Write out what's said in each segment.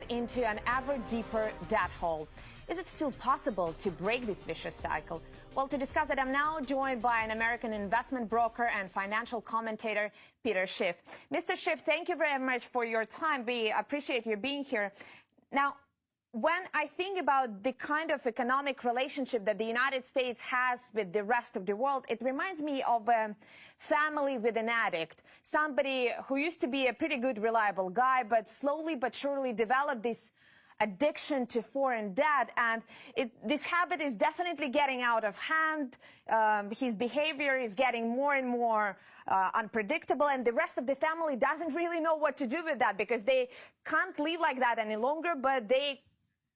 into an ever deeper debt hole. Is it still possible to break this vicious cycle? Well, to discuss that, I'm now joined by an American investment broker and financial commentator, Peter Schiff. Mr. Schiff, thank you very much for your time. We appreciate you being here. Now, when I think about the kind of economic relationship that the United States has with the rest of the world, it reminds me of a family with an addict, somebody who used to be a pretty good, reliable guy, but slowly but surely developed this addiction to foreign debt, and this habit is definitely getting out of hand. His behavior is getting more and more unpredictable, and the rest of the family doesn't really know what to do with that because they can't live like that any longer, but they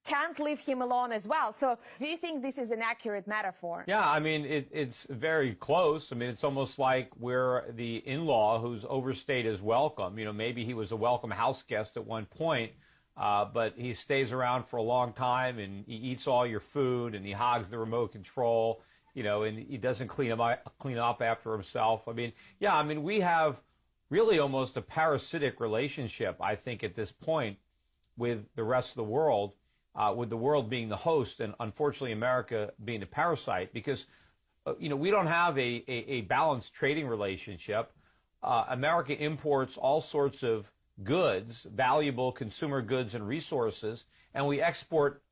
can't leave him alone as well. So do you think this is an accurate metaphor? Yeah, I mean, it's very close. I mean, it's almost like we're the in-law who's overstayed his welcome. You know, maybe he was a welcome house guest at one point, but he stays around for a long time and he eats all your food and he hogs the remote control, you know, and he doesn't clean up after himself. I mean, yeah, I mean, we have really almost a parasitic relationship, I think, at this point with the rest of the world. With the world being the host and unfortunately America being the parasite, because, you know, we don't have a balanced trading relationship. America imports all sorts of goods, valuable consumer goods and resources, and we export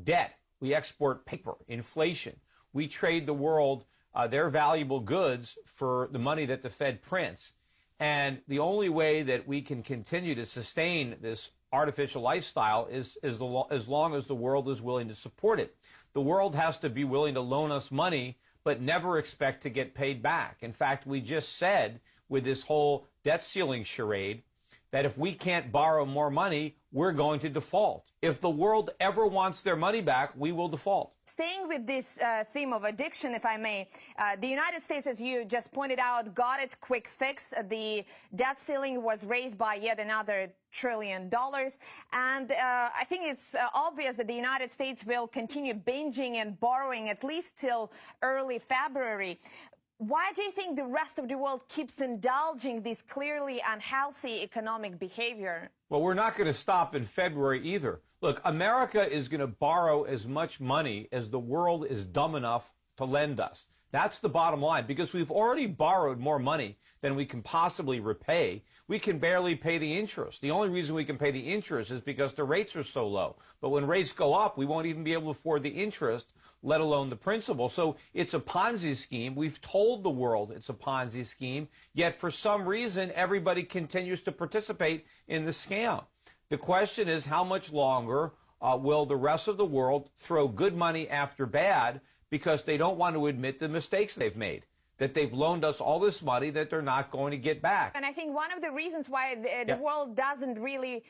debt. We export paper, inflation. We trade the world their valuable goods for the money that the Fed prints. And the only way that we can continue to sustain this artificial lifestyle is as long as the world is willing to support it. The world has to be willing to loan us money, but never expect to get paid back. In fact, we just said with this whole debt ceiling charade that if we can't borrow more money, we're going to default. If the world ever wants their money back, we will default. Staying with this theme of addiction, if I may, the United States, as you just pointed out, got its quick fix. The debt ceiling was raised by yet another $1 trillion. And I think it's obvious that the United States will continue binging and borrowing at least till early February. Why do you think the rest of the world keeps indulging this clearly unhealthy economic behavior? Well, we're not going to stop in February either. Look, America is going to borrow as much money as the world is dumb enough to lend us. That's the bottom line, because we've already borrowed more money than we can possibly repay. We can barely pay the interest. The only reason we can pay the interest is because the rates are so low. But when rates go up, we won't even be able to afford the interest, let alone the principal. So it's a Ponzi scheme. We've told the world it's a Ponzi scheme, yet for some reason, everybody continues to participate in the scam. The question is, how much longer will the rest of the world throw good money after bad because they don't want to admit the mistakes they've made, that they've loaned us all this money that they're not going to get back? And I think one of the reasons why the world doesn't really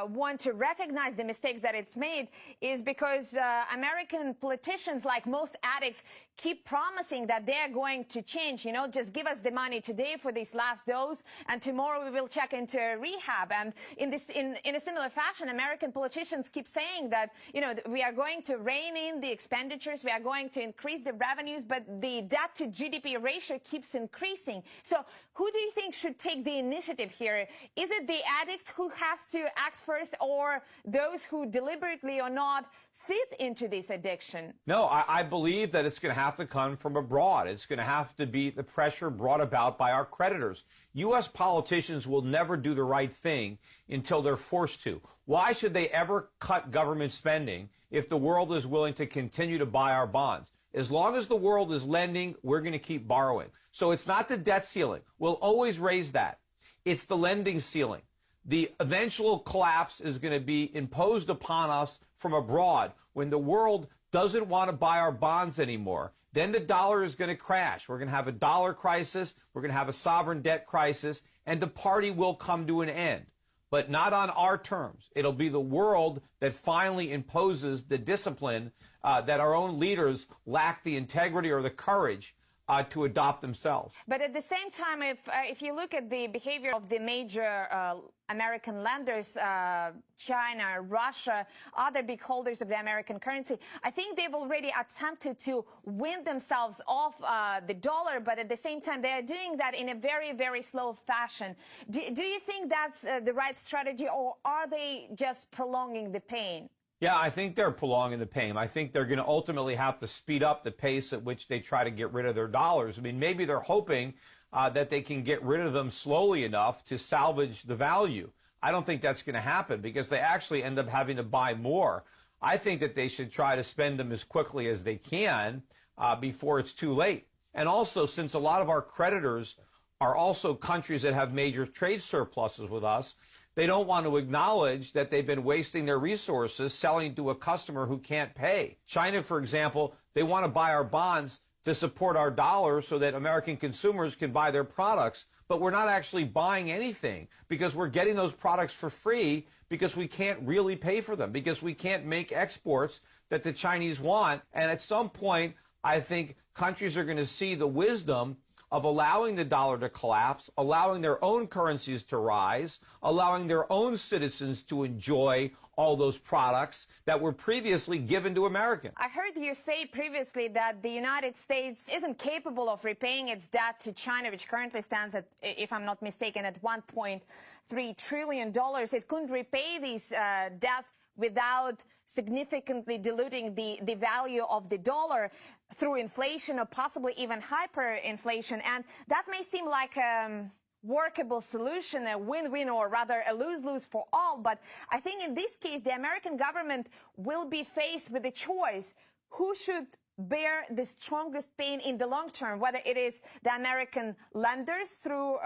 want to recognize the mistakes that it's made is because American politicians, like most addicts, keep promising that they're going to change. You know, just give us the money today for this last dose, and tomorrow we will check into rehab. And in a similar fashion, American politicians keep saying that, you know, we are going to rein in the expenditures, we are going to increase the revenues, but the debt to GDP ratio keeps increasing. So who do you think should take the initiative here? Is it the addict who has to act first, or those who deliberately or not fit into this addiction? No, I believe that it's going to have to come from abroad. It's going to have to be the pressure brought about by our creditors. U.S. politicians will never do the right thing until they're forced to. Why should they ever cut government spending if the world is willing to continue to buy our bonds? As long as the world is lending, we're going to keep borrowing. So it's not the debt ceiling. We'll always raise that. It's the lending ceiling. The eventual collapse is going to be imposed upon us from abroad when the world doesn't want to buy our bonds anymore. Then the dollar is going to crash. We're going to have a dollar crisis. We're going to have a sovereign debt crisis, and the party will come to an end. But not on our terms. It'll be the world that finally imposes the discipline that our own leaders lack the integrity or the courage to adopt themselves. But at the same time, if you look at the behavior of the major American lenders, China, Russia, other big holders of the American currency, I think they've already attempted to win themselves off the dollar, but at the same time, they are doing that in a very, very slow fashion. Do you think that's the right strategy, or are they just prolonging the pain? Yeah, I think they're prolonging the pain. I think they're going to ultimately have to speed up the pace at which they try to get rid of their dollars. I mean, maybe they're hoping that they can get rid of them slowly enough to salvage the value. I don't think that's going to happen because they actually end up having to buy more. I think that they should try to spend them as quickly as they can before it's too late. And also, since a lot of our creditors are also countries that have major trade surpluses with us, they don't want to acknowledge that they've been wasting their resources selling to a customer who can't pay. China, for example, they want to buy our bonds to support our dollar so that American consumers can buy their products. But we're not actually buying anything because we're getting those products for free because we can't really pay for them, because we can't make exports that the Chinese want. And at some point, I think countries are going to see the wisdom of allowing the dollar to collapse, allowing their own currencies to rise, allowing their own citizens to enjoy all those products that were previously given to Americans. I heard you say previously that the United States isn't capable of repaying its debt to China, which currently stands at, if I'm not mistaken, at $1.3 trillion. It couldn't repay these debts without significantly diluting the value of the dollar through inflation or possibly even hyperinflation. And that may seem like a workable solution, a win-win, or rather a lose-lose for all. But I think in this case, the American government will be faced with a choice. Who should bear the strongest pain in the long term, whether it is the American lenders through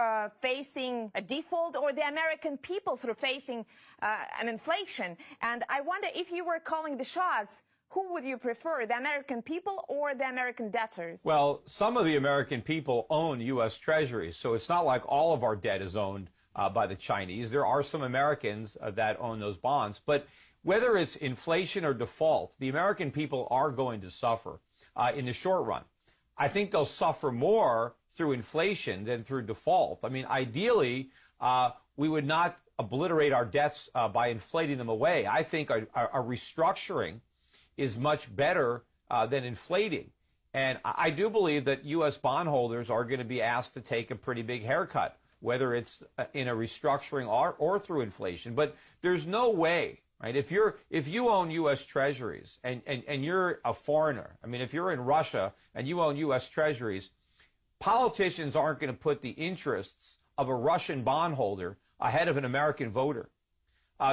facing a default, or the American people through facing an inflation? And I wonder, if you were calling the shots, who would you prefer, the American people or the American debtors? Well, some of the American people own U.S. Treasuries, so it's not like all of our debt is owned by the Chinese. There are some Americans that own those bonds. But whether it's inflation or default, the American people are going to suffer in the short run. I think they'll suffer more through inflation than through default. I mean, ideally, we would not obliterate our debts by inflating them away. I think a restructuring is much better than inflating. And I do believe that U.S. bondholders are going to be asked to take a pretty big haircut, whether it's in a restructuring or through inflation. But there's no way, right? If you own U.S. Treasuries and you're a foreigner, I mean, if you're in Russia and you own U.S. Treasuries, politicians aren't going to put the interests of a Russian bondholder ahead of an American voter.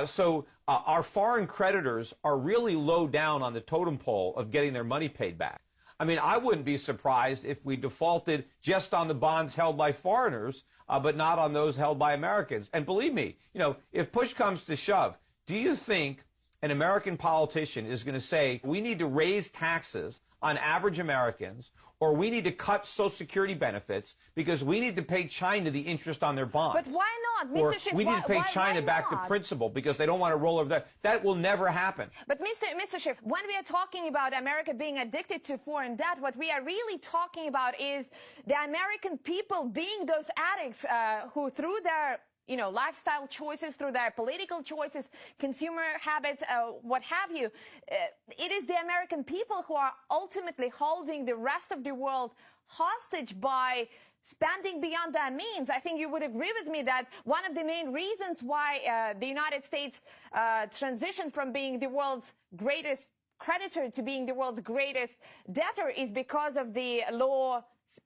So our foreign creditors are really low down on the totem pole of getting their money paid back. I mean, I wouldn't be surprised if we defaulted just on the bonds held by foreigners, but not on those held by Americans. And believe me, you know, if push comes to shove, do you think an American politician is going to say, we need to raise taxes on average Americans, or we need to cut Social Security benefits because we need to pay China the interest on their bonds? But why not, Mr. Or Schiff? we need to pay China back the principal because they don't want to roll over that. That will never happen. But Mr. Schiff, when we are talking about America being addicted to foreign debt, what we are really talking about is the American people being those addicts who, through their lifestyle choices, through their political choices, consumer habits, what have you, it is the American people who are ultimately holding the rest of the world hostage by spending beyond their means. I think you would agree with me that one of the main reasons why the United States transitioned from being the world's greatest creditor to being the world's greatest debtor is because of the low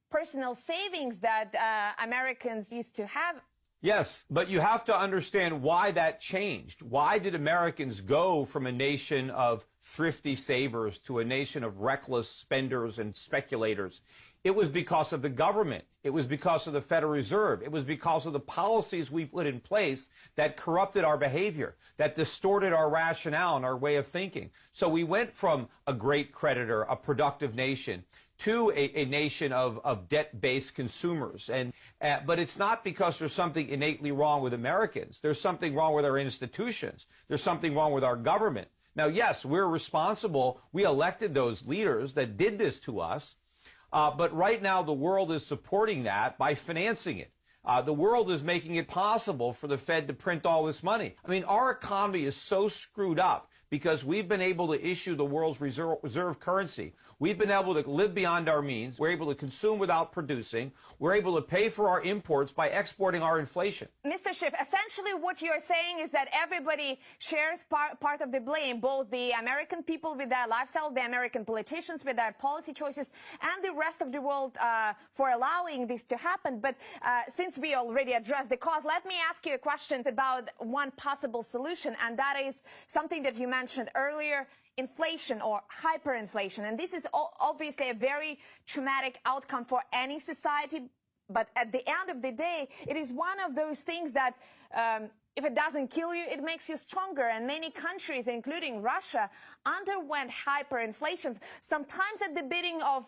personal savings that Americans used to have. Yes, but you have to understand why that changed. Why did Americans go from a nation of thrifty savers to a nation of reckless spenders and speculators? It was because of the government. It was because of the Federal Reserve. It was because of the policies we put in place that corrupted our behavior, that distorted our rationale and our way of thinking. So we went from a great creditor, a productive nation, to a nation of debt-based consumers. But it's not because there's something innately wrong with Americans. There's something wrong with our institutions. There's something wrong with our government. Now, yes, we're responsible. We elected those leaders that did this to us. But right now, the world is supporting that by financing it. The world is making it possible for the Fed to print all this money. I mean, our economy is so screwed up because we've been able to issue the world's reserve currency. We've been able to live beyond our means. We're able to consume without producing. We're able to pay for our imports by exporting our inflation. Mr. Schiff, essentially what you're saying is that everybody shares part of the blame, both the American people with their lifestyle, the American politicians with their policy choices, and the rest of the world for allowing this to happen. But since we already addressed the cause, let me ask you a question about one possible solution, and that is something that you mentioned earlier: inflation or hyperinflation. And this is obviously a very traumatic outcome for any society. But at the end of the day, it is one of those things that if it doesn't kill you, it makes you stronger. And many countries, including Russia, underwent hyperinflation, sometimes at the bidding of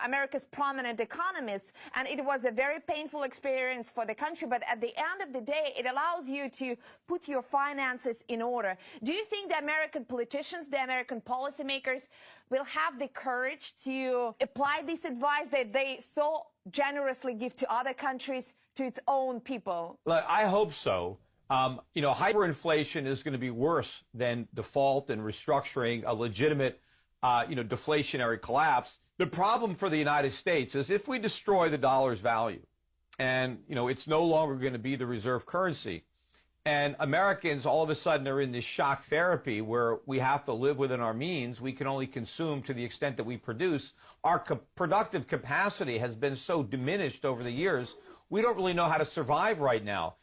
America's prominent economists. And it was a very painful experience for the country. But at the end of the day, it allows you to put your finances in order. Do you think the American politicians, the American policymakers will have the courage to apply this advice that they so generously give to other countries, to its own people? Look, I hope so. Hyperinflation is going to be worse than default and restructuring, a legitimate, deflationary collapse. The problem for the United States is if we destroy the dollar's value and, it's no longer going to be the reserve currency, and Americans all of a sudden are in this shock therapy where we have to live within our means. We can only consume to the extent that we produce. Our productive capacity has been so diminished over the years. We don't really know how to survive right now.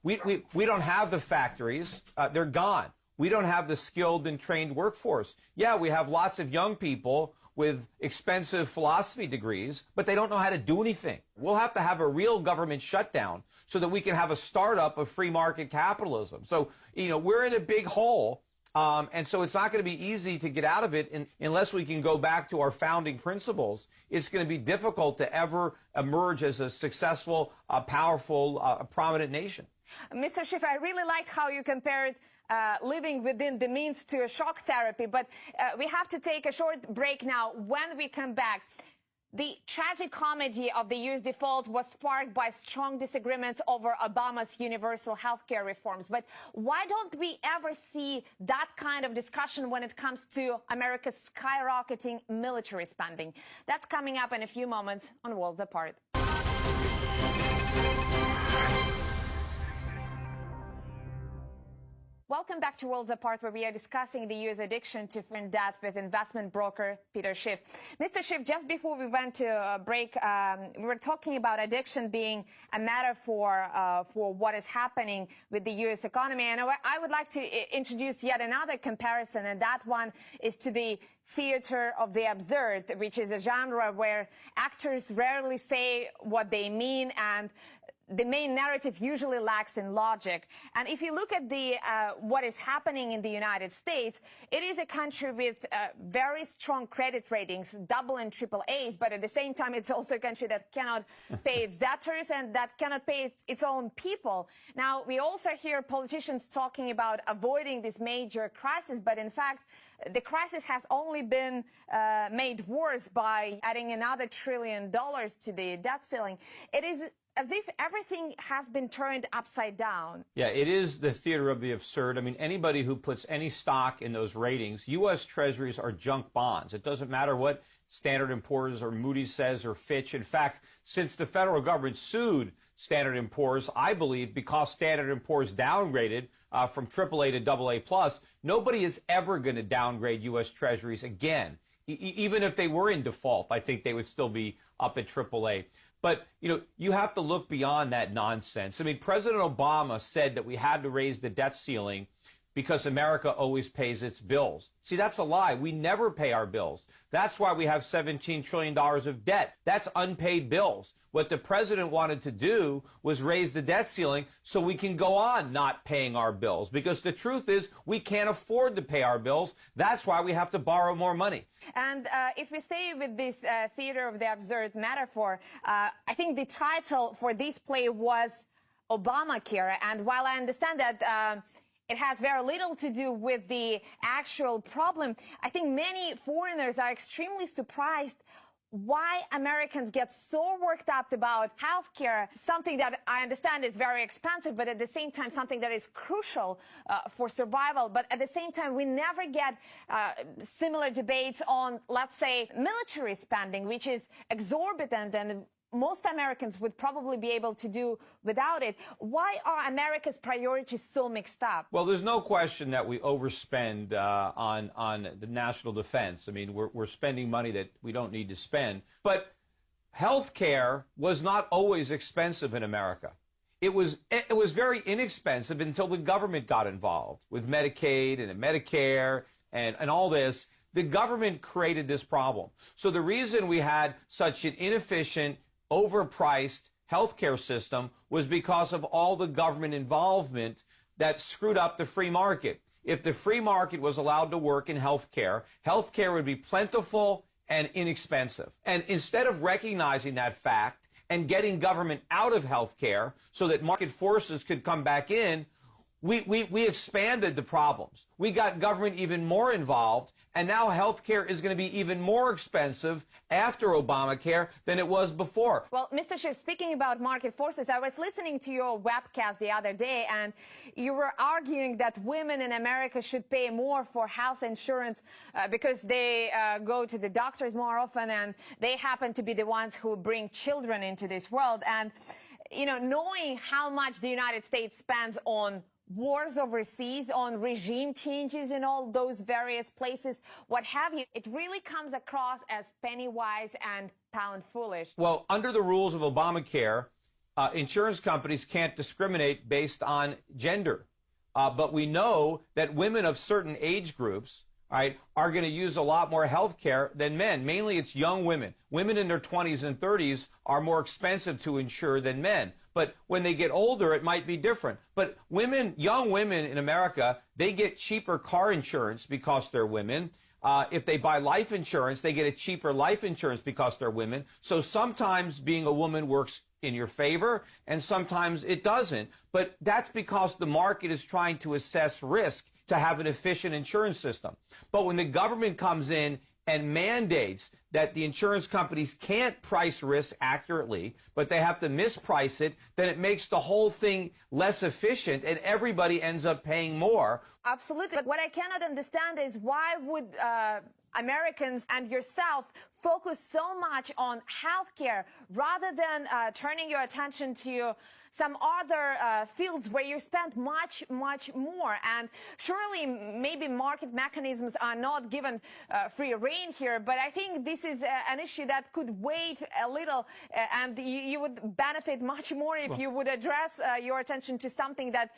We don't have the factories. They're gone. We don't have the skilled and trained workforce. Yeah, we have lots of young people with expensive philosophy degrees, but they don't know how to do anything. We'll have to have a real government shutdown so that we can have a startup of free market capitalism. So, we're in a big hole. And so it's not going to be easy to get out of it unless we can go back to our founding principles. It's going to be difficult to ever emerge as a successful, powerful, prominent nation. Mr. Schiff, I really like how you compared living within the means to a shock therapy. But we have to take a short break now. When we come back, the tragic comedy of the U.S. default was sparked by strong disagreements over Obama's universal health care reforms. But why don't we ever see that kind of discussion when it comes to America's skyrocketing military spending? That's coming up in a few moments on Worlds Apart. Welcome back to Worlds Apart, where we are discussing the U.S. addiction to foreign debt with investment broker Peter Schiff. Mr. Schiff, just before we went to a break, we were talking about addiction being a matter for what is happening with the U.S. economy. And I would like to introduce yet another comparison, and that one is to the theater of the absurd, which is a genre where actors rarely say what they mean, and the main narrative usually lacks in logic. And if you look at what is happening in the United States, it is a country with very strong credit ratings, double and triple A's, but at the same time, it's also a country that cannot pay its debtors and that cannot pay its own people. Now, we also hear politicians talking about avoiding this major crisis, but in fact, the crisis has only been made worse by adding another $1 trillion to the debt ceiling. It is as if everything has been turned upside down. Yeah, it is the theater of the absurd. I mean, anybody who puts any stock in those ratings, U.S. Treasuries are junk bonds. It doesn't matter what Standard & Poor's or Moody's says or Fitch. In fact, since the federal government sued Standard & Poor's, I believe, because Standard & Poor's downgraded from AAA to AA+, nobody is ever going to downgrade U.S. Treasuries again. Even if they were in default, I think they would still be up at AAA. But, you have to look beyond that nonsense. I mean, President Obama said that we had to raise the debt ceiling because America always pays its bills. See, that's a lie. We never pay our bills. That's why we have $17 trillion of debt. That's unpaid bills. What the president wanted to do was raise the debt ceiling so we can go on not paying our bills. Because the truth is, we can't afford to pay our bills. That's why we have to borrow more money. And if we stay with this theater of the absurd metaphor, I think the title for this play was Obamacare. And while I understand that it has very little to do with the actual problem, I think many foreigners are extremely surprised why Americans get so worked up about healthcare, something that I understand is very expensive, but at the same time, something that is crucial for survival. But at the same time, we never get similar debates on, let's say, military spending, which is exorbitant, and most Americans would probably be able to do without it. Why are America's priorities so mixed up? Well, there's no question that we overspend on the national defense. I mean, we're spending money that we don't need to spend. But health care was not always expensive in America. It was very inexpensive until the government got involved with Medicaid and Medicare and all this. The government created this problem. So the reason we had such an inefficient, overpriced healthcare system was because of all the government involvement that screwed up the free market. If the free market was allowed to work in healthcare, healthcare would be plentiful and inexpensive. And instead of recognizing that fact and getting government out of healthcare so that market forces could come back in, we expanded the problems. We got government even more involved, and now healthcare is going to be even more expensive after Obamacare than it was before. Well, Mr. Schiff, speaking about market forces, I was listening to your webcast the other day, and you were arguing that women in America should pay more for health insurance because they go to the doctors more often, and they happen to be the ones who bring children into this world. And, you know, knowing how much the United States spends on wars overseas, on regime changes in all those various places, what have you, it really comes across as penny wise and pound foolish. Well, under the rules of Obamacare, insurance companies can't discriminate based on gender. But we know that women of certain age groups, right, are going to use a lot more health care than men. Mainly it's young women. Women in their 20s and 30s are more expensive to insure than men. But when they get older, it might be different. But women, young women in America, they get cheaper car insurance because they're women. If they buy life insurance, they get a cheaper life insurance because they're women. So sometimes being a woman works in your favor, and sometimes it doesn't. But that's because the market is trying to assess risk to have an efficient insurance system. But when the government comes in and mandates that the insurance companies can't price risk accurately, but they have to misprice it, then it makes the whole thing less efficient and everybody ends up paying more. Absolutely. What I cannot understand is why would Americans and yourself focus so much on healthcare rather than turning your attention to some other fields where you spend much more. And surely maybe market mechanisms are not given free rein here, but I think this is an issue that could wait a little, and you would benefit much more if you would address your attention to something that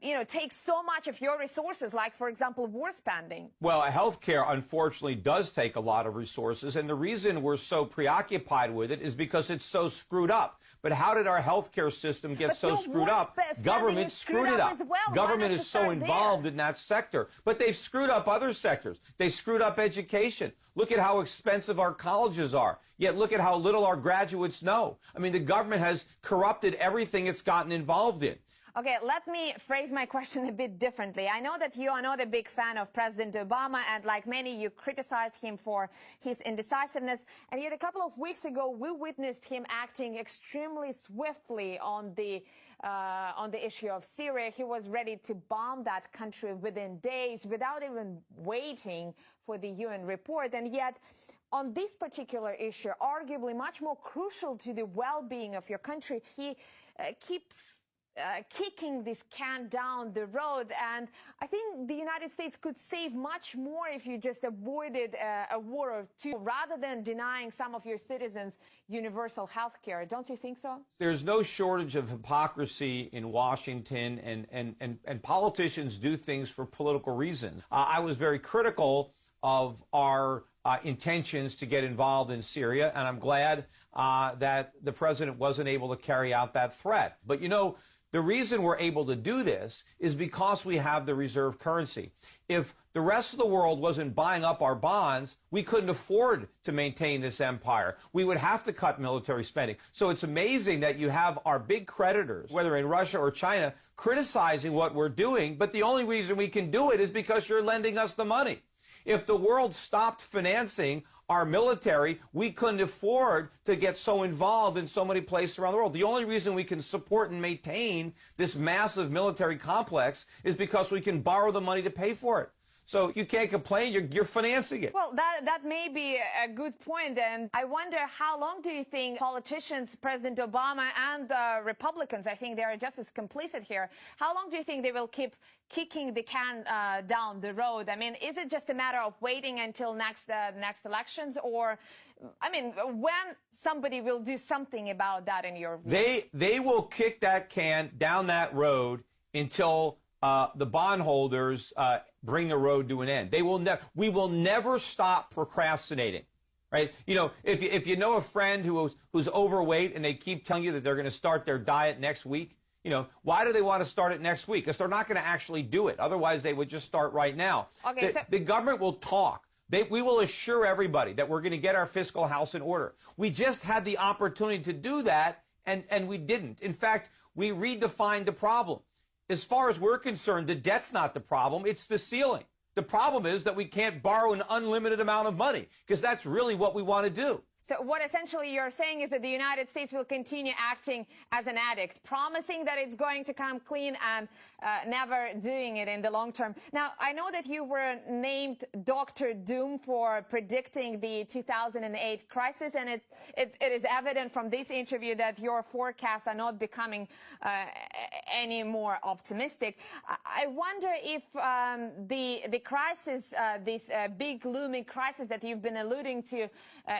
you know, takes so much of your resources, like, for example, war spending. Well, healthcare, unfortunately, does take a lot of resources, and the reason we're so preoccupied with it is because it's so screwed up. But how did our healthcare system get so screwed up? Government screwed it up. Government is so involved in that sector. But they've screwed up other sectors. They screwed up education. Look at how expensive our colleges are. Yet look at how little our graduates know. I mean, the government has corrupted everything it's gotten involved in. Okay, let me phrase my question a bit differently. I know that you are not a big fan of President Obama, and like many, you criticized him for his indecisiveness. And yet a couple of weeks ago, we witnessed him acting extremely swiftly on the issue of Syria. He was ready to bomb that country within days without even waiting for the UN report. And yet, on this particular issue, arguably much more crucial to the well-being of your country, he keeps kicking this can down the road. And I think the United States could save much more if you just avoided a war or two rather than denying some of your citizens universal health care. Don't you think so? There's no shortage of hypocrisy in Washington, and politicians do things for political reasons. I was very critical of our intentions to get involved in Syria, and I'm glad that the president wasn't able to carry out that threat. But, you know, the reason we're able to do this is because we have the reserve currency. If the rest of the world wasn't buying up our bonds, we couldn't afford to maintain this empire. We would have to cut military spending. So it's amazing that you have our big creditors, whether in Russia or China, criticizing what we're doing, but the only reason we can do it is because you're lending us the money. If the world stopped financing our military, we couldn't afford to get so involved in so many places around the world. The only reason we can support and maintain this massive military complex is because we can borrow the money to pay for it. So you can't complain, you're financing it. Well, that may be a good point, and I wonder how long do you think politicians, President Obama and the Republicans, I think they are just as complicit here, how long do you think they will keep kicking the can down the road? I mean, is it just a matter of waiting until next elections, or, I mean, when somebody will do something about that in your view? They will kick that can down that road until the bondholders bring the road to an end. We will never stop procrastinating, right? You know, if you know a friend who's overweight and they keep telling you that they're going to start their diet next week, you know, why do they want to start it next week? Because they're not going to actually do it. Otherwise, they would just start right now. Okay, the government will talk. We will assure everybody that we're going to get our fiscal house in order. We just had the opportunity to do that, and we didn't. In fact, we redefined the problem. As far as we're concerned, the debt's not the problem, it's the ceiling. The problem is that we can't borrow an unlimited amount of money, because that's really what we want to do. So what essentially you're saying is that the United States will continue acting as an addict, promising that it's going to come clean and never doing it in the long term. Now, I know that you were named Dr. Doom for predicting the 2008 crisis, and it is evident from this interview that your forecasts are not becoming any more optimistic. I wonder if the crisis, this big looming crisis that you've been alluding to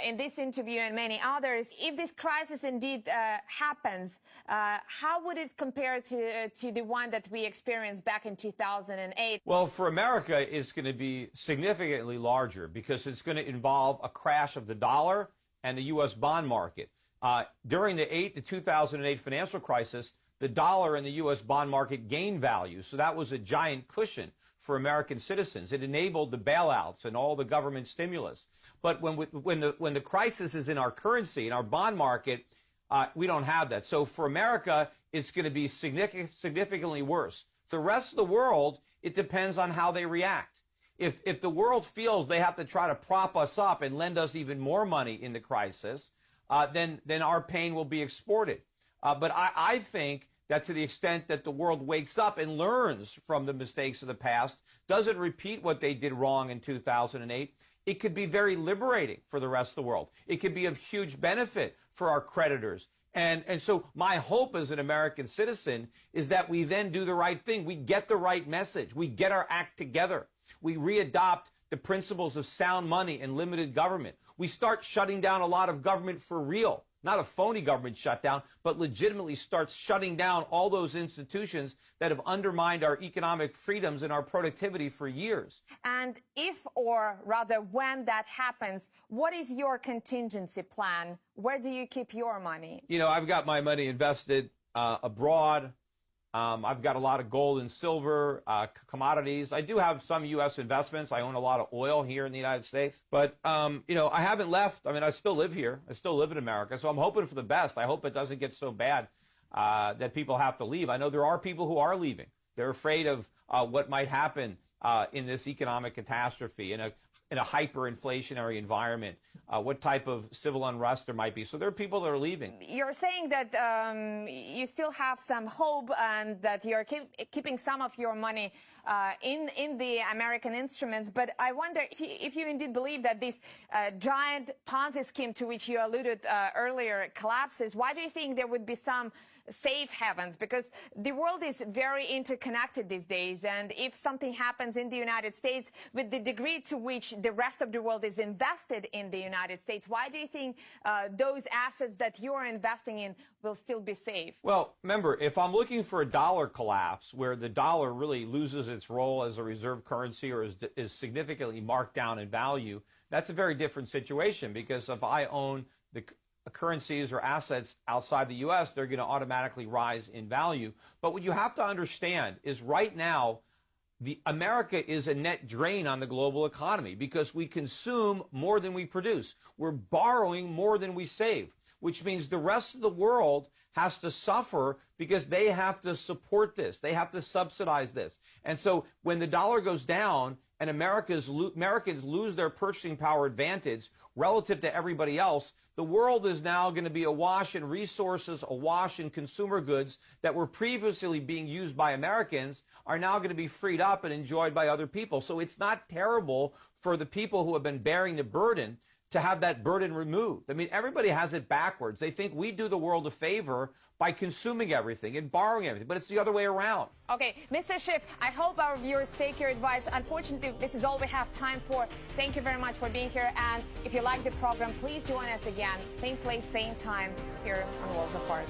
in this interview and many others, if this crisis indeed happens, how would it compare to the one that we experienced back in 2008? Well, for America, it's going to be significantly larger because it's going to involve a crash of the dollar and the U.S. bond market. During the 2008 financial crisis, the dollar and the U.S. bond market gained value, so that was a giant cushion for American citizens. It enabled the bailouts and all the government stimulus. But when the crisis is in our currency, in our bond market, we don't have that. So for America, it's going to be significantly worse. For the rest of the world, it depends on how they react. If the world feels they have to try to prop us up and lend us even more money in the crisis, then our pain will be exported. But I think that to the extent that the world wakes up and learns from the mistakes of the past, doesn't repeat what they did wrong in 2008, it could be very liberating for the rest of the world. It could be of huge benefit for our creditors. And so my hope as an American citizen is that we then do the right thing. We get the right message. We get our act together. We readopt the principles of sound money and limited government. We start shutting down a lot of government for real. Not a phony government shutdown, but legitimately starts shutting down all those institutions that have undermined our economic freedoms and our productivity for years. And if, or rather when that happens, what is your contingency plan? Where do you keep your money? You know, I've got my money invested abroad. I've got a lot of gold and silver, commodities. I do have some U.S. investments. I own a lot of oil here in the United States. But, you know, I haven't left. I mean, I still live here. I still live in America. So I'm hoping for the best. I hope it doesn't get so bad that people have to leave. I know there are people who are leaving. They're afraid of what might happen in this economic catastrophe, in a hyperinflationary environment, what type of civil unrest there might be. So there are people that are leaving. You're saying that you still have some hope and that you're keeping some of your money in the American instruments. But I wonder if you indeed believe that this giant Ponzi scheme to which you alluded earlier collapses, why do you think there would be some safe havens? Because the world is very interconnected these days, and if something happens in the United States, with the degree to which the rest of the world is invested in the United States, why do you think those assets that you're investing in will still be safe? Well, remember, if I'm looking for a dollar collapse where the dollar really loses its role as a reserve currency or is significantly marked down in value, that's a very different situation, because if I own the currencies or assets outside the U.S., they're going to automatically rise in value. But what you have to understand is right now, America is a net drain on the global economy because we consume more than we produce. We're borrowing more than we save. which means the rest of the world has to suffer because they have to support this. They have to subsidize this. And so when the dollar goes down and Americans lose their purchasing power advantage relative to everybody else, the world is now going to be awash in resources, awash in consumer goods that were previously being used by Americans are now going to be freed up and enjoyed by other people. So it's not terrible for the people who have been bearing the burden to have that burden removed. I mean, everybody has it backwards. They think we do the world a favor by consuming everything and borrowing everything, but it's the other way around. Okay, Mr. Schiff, I hope our viewers take your advice. Unfortunately, this is all we have time for. Thank you very much for being here, and if you like the program, please join us again. Same place, same time, here on Worlds Apart.